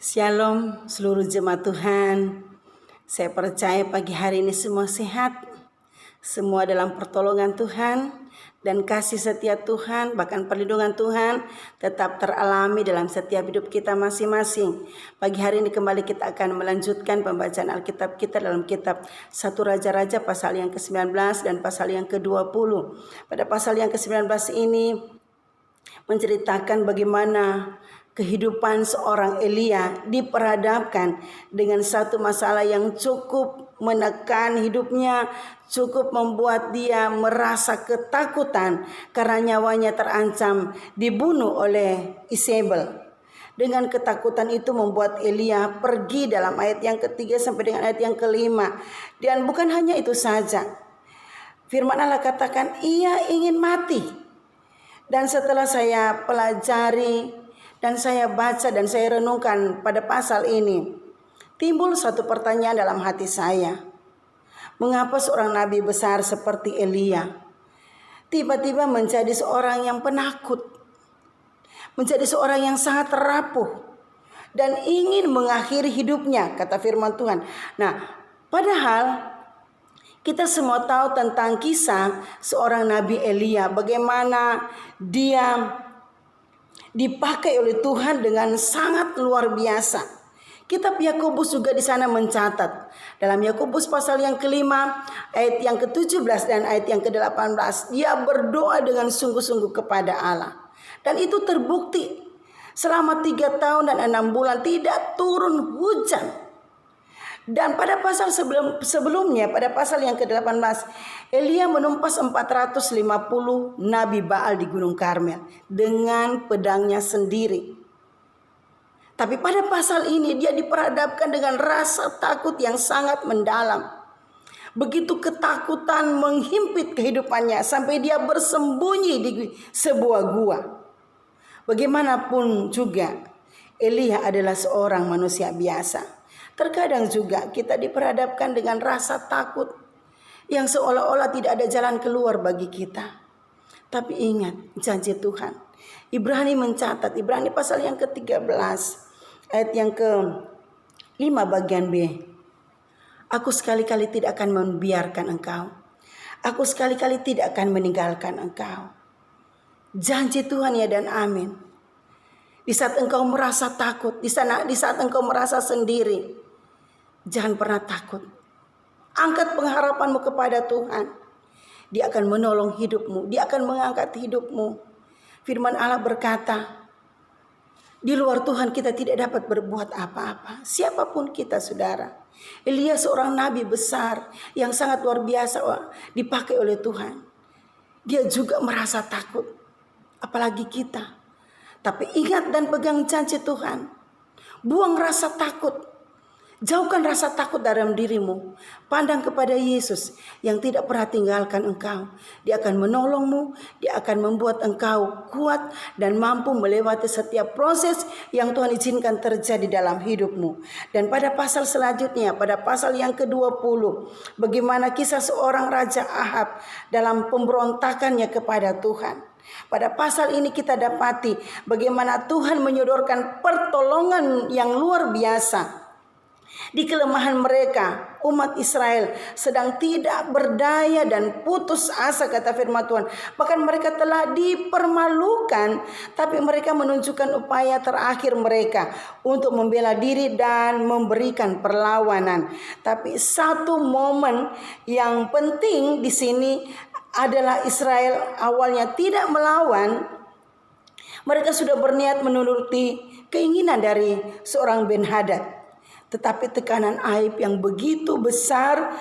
Shalom seluruh jemaat Tuhan. Saya percaya pagi hari ini semua sehat, semua dalam pertolongan Tuhan dan kasih setia Tuhan, bahkan perlindungan Tuhan tetap teralami dalam setiap hidup kita masing-masing. Pagi hari ini kembali kita akan melanjutkan pembacaan Alkitab kita dalam kitab 1 Raja-Raja pasal yang ke-19 dan pasal yang ke-20. Pada pasal yang ke-19 ini menceritakan bagaimana kehidupan seorang Elia diperhadapkan dengan satu masalah yang cukup menekan hidupnya, cukup membuat dia merasa ketakutan karena nyawanya terancam dibunuh oleh Isabel. Dengan ketakutan itu membuat Elia pergi dalam ayat yang ketiga sampai dengan ayat yang kelima. Dan bukan hanya itu saja, firman Allah katakan ia ingin mati. Dan setelah saya pelajari dan saya baca dan saya renungkan pada pasal ini, timbul satu pertanyaan dalam hati saya. Mengapa seorang nabi besar seperti Elia tiba-tiba menjadi seorang yang penakut, menjadi seorang yang sangat rapuh dan ingin mengakhiri hidupnya, kata firman Tuhan. Nah, padahal kita semua tahu tentang kisah seorang Nabi Elia, bagaimana dia dipakai oleh Tuhan dengan sangat luar biasa. Kitab Yakobus juga di sana mencatat. Dalam Yakobus pasal yang kelima, ayat yang ke-17 dan ayat yang ke-18, dia berdoa dengan sungguh-sungguh kepada Allah. Dan itu terbukti. Selama 3 tahun dan 6 bulan tidak turun hujan. Dan pada pasal sebelumnya, pada pasal yang ke-18, Elia menumpas 450 Nabi Baal di Gunung Karmel dengan pedangnya sendiri. Tapi pada pasal ini dia diperhadapkan dengan rasa takut yang sangat mendalam. Begitu ketakutan menghimpit kehidupannya sampai dia bersembunyi di sebuah gua. Bagaimanapun juga, Elia adalah seorang manusia biasa. Terkadang juga kita diperhadapkan dengan rasa takut yang seolah-olah tidak ada jalan keluar bagi kita. Tapi ingat janji Tuhan. Ibrani mencatat, Ibrani pasal yang ke-13 ayat yang ke-5 bagian B. Aku sekali-kali tidak akan membiarkan engkau. Aku sekali-kali tidak akan meninggalkan engkau. Janji Tuhan ya dan amin. Di saat engkau merasa takut, di saat engkau merasa sendiri, jangan pernah takut. Angkat pengharapanmu kepada Tuhan. Dia akan menolong hidupmu, dia akan mengangkat hidupmu. Firman Allah berkata, di luar Tuhan kita tidak dapat berbuat apa-apa. Siapapun kita, saudara. Elia seorang nabi besar yang sangat luar biasa dipakai oleh Tuhan. Dia juga merasa takut, apalagi kita. Tapi ingat dan pegang janji Tuhan. Buang rasa takut. Jauhkan rasa takut dalam dirimu. Pandang kepada Yesus yang tidak pernah tinggalkan engkau. Dia akan menolongmu. Dia akan membuat engkau kuat dan mampu melewati setiap proses yang Tuhan izinkan terjadi dalam hidupmu. Dan pada pasal selanjutnya, pada pasal yang ke-20, bagaimana kisah seorang Raja Ahab dalam pemberontakannya kepada Tuhan. Pada pasal ini kita dapati bagaimana Tuhan menyodorkan pertolongan yang luar biasa. Di kelemahan mereka, umat Israel sedang tidak berdaya dan putus asa, kata firman Tuhan. Bahkan mereka telah dipermalukan, tapi mereka menunjukkan upaya terakhir mereka untuk membela diri dan memberikan perlawanan. Tapi satu momen yang penting di sini adalah Israel awalnya tidak melawan. Mereka sudah berniat menuruti keinginan dari seorang Ben-Hadad. Tetapi tekanan aib yang begitu besar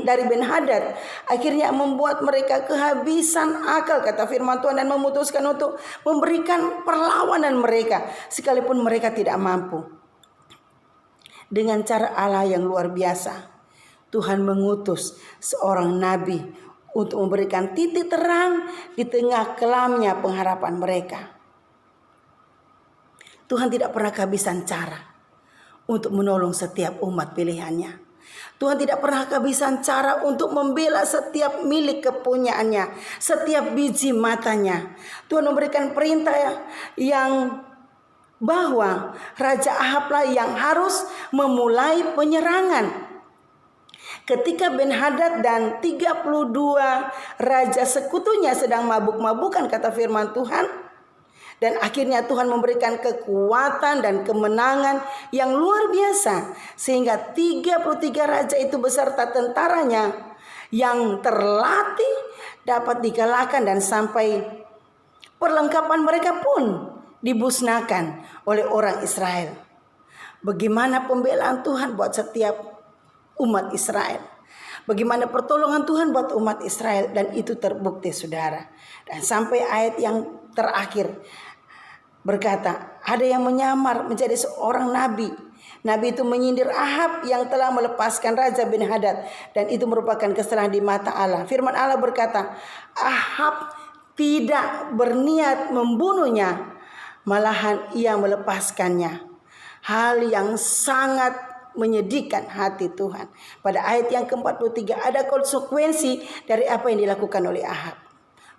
dari Ben-Hadad akhirnya membuat mereka kehabisan akal, kata firman Tuhan, dan memutuskan untuk memberikan perlawanan mereka sekalipun mereka tidak mampu. Dengan cara Allah yang luar biasa, Tuhan mengutus seorang nabi untuk memberikan titik terang di tengah kelamnya pengharapan mereka. Tuhan tidak pernah kehabisan cara untuk menolong setiap umat pilihannya. Tuhan tidak pernah kehabisan cara untuk membela setiap milik kepunyaannya, setiap biji matanya. Tuhan memberikan perintah yang bahwa Raja Ahablah yang harus memulai penyerangan. Ketika Ben-Hadad dan 32 raja sekutunya sedang mabuk-mabukan, kata firman Tuhan, dan akhirnya Tuhan memberikan kekuatan dan kemenangan yang luar biasa, sehingga 33 raja itu beserta tentaranya yang terlatih dapat dikalahkan, dan sampai perlengkapan mereka pun dibusnakan oleh orang Israel. Bagaimana pembelaan Tuhan buat setiap umat Israel, bagaimana pertolongan Tuhan buat umat Israel, dan itu terbukti, saudara. Dan sampai ayat yang terakhir berkata, ada yang menyamar menjadi seorang nabi. Nabi itu menyindir Ahab yang telah melepaskan Raja Ben-Hadad, dan itu merupakan kesalahan di mata Allah. Firman Allah berkata, Ahab tidak berniat membunuhnya, malahan ia melepaskannya. Hal yang sangat menyedihkan hati Tuhan. Pada ayat yang ke-43 ada konsekuensi dari apa yang dilakukan oleh Ahab.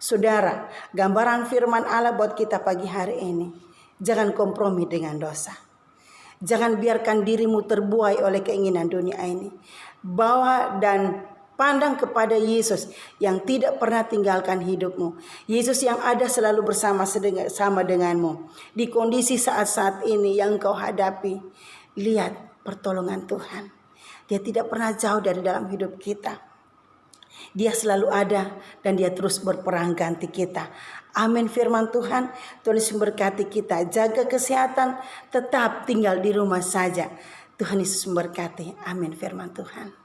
Saudara, gambaran firman Allah buat kita pagi hari ini, jangan kompromi dengan dosa. Jangan biarkan dirimu terbuai oleh keinginan dunia ini. Bawa dan pandang kepada Yesus yang tidak pernah tinggalkan hidupmu. Yesus yang ada selalu bersama denganmu. Di kondisi saat-saat ini yang kau hadapi, lihat pertolongan Tuhan. Dia tidak pernah jauh dari dalam hidup kita. Dia selalu ada dan dia terus berperang ganti kita. Amin firman Tuhan. Tuhan Yesus memberkati kita. Jaga kesehatan, tetap tinggal di rumah saja. Tuhan Yesus memberkati. Amin firman Tuhan.